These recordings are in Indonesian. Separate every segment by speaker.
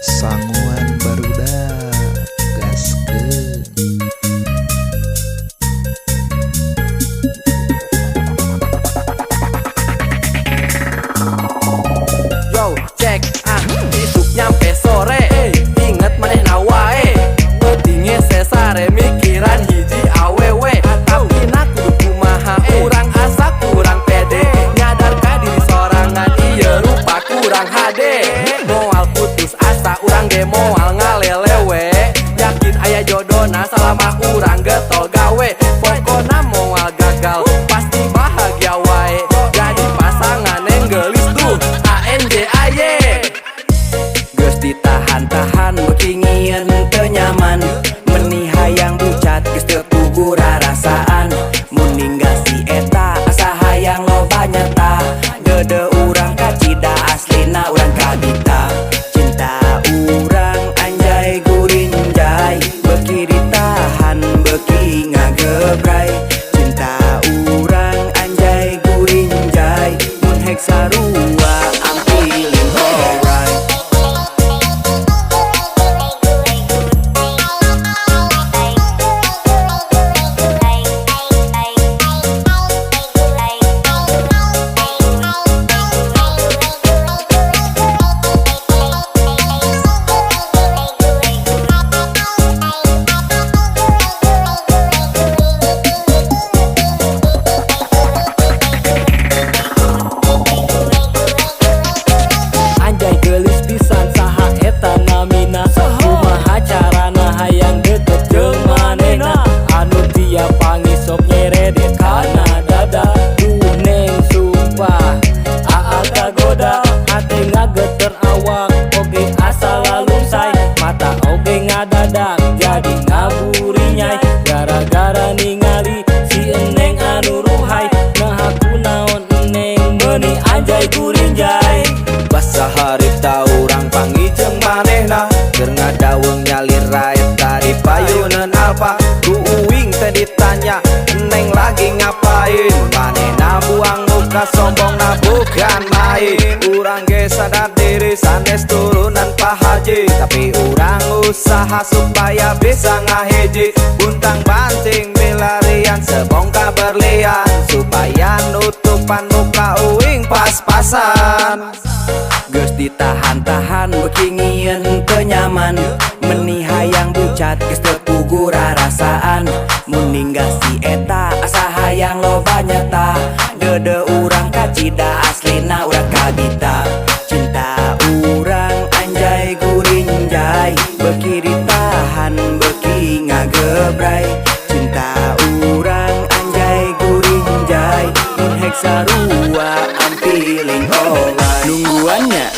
Speaker 1: Sanguan barudak gaskeun.
Speaker 2: Yo, cek isuk nyampe sore, inget manehna wae. Pentingnya sesare mikiran hiji awewe. Tapi na kudu kumaha, urang asa kurang pede. Nyadar ka diri sorangan, ieu rupa kurang hade. Moal putus asa, urang ge moal ngalelewe. Yakin aya jodona selama urang getol gawe. Pokona moal gagal, pasti bahagia wae. Jadi pasangan yang gelis tuh ANJAY. Geus ditahan-tahan beuki ngieun teu nyaman. Meuni hayang bucat geus teu puguh rarasaan. Mun ninggal si eta asa hayang loba nyata. Dede urang kacida aslina urang kadita. Cinta urang anjay gurinjay, beuki ditahan beuki ngagebray. Cinta urang anjay gurinjay, mun hek sarua I'm feeling alright. Anjay geulis pisan saha eta namina. Kumaha carana hayang deket jeung manehna. Anu tiap panggih sok nyeredet kana dada. Duh neng sumpah aa kagoda. Hate ngageter awak oge asa lalu say. Mata oge ngadadak jadi ngaburinyai. Gara-gara ningali si eneng anu ruhai. Nah aku naon eneng meuni anjay gurinjay. Saharita urang panggih jeung manehna. Keur ngadaweung nyalir raet tadi payuneun alpa. Ku uing teh ditanya eneng lagi ngapain. Manehna buang muka sombongna bukan main. Urang ge sadar diri sanes turunan Pak Haji. Tapi urang usaha supaya bisa ngahiji. Buntang banting milarian sebongkah berlian. Supaya nutupan muka uing pas-pasan. Geus ditahan-tahan beuki ngieun teu nyaman. Meuni hayang bucat geus teu puguh rarasaan. Mun ninggal si eta asa hayang loba nyata. Dede urang kacida aslina urang kadita. Cinta urang anjay gurinjay, beuki ditahan beuki ngagebray. Cinta urang anjay gurinjay, mun hek sarua I'm feeling alright. Nungguannya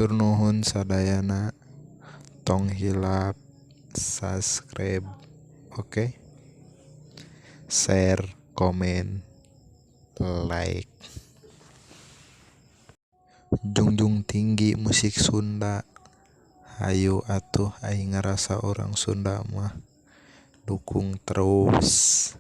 Speaker 1: Hatur nuhun sadayana, tong hilap subscribe, oke? Share, komen, like. Junjung tinggi musik Sunda. Hayu atuh aing ngarasa orang Sunda mah. Dukung terus.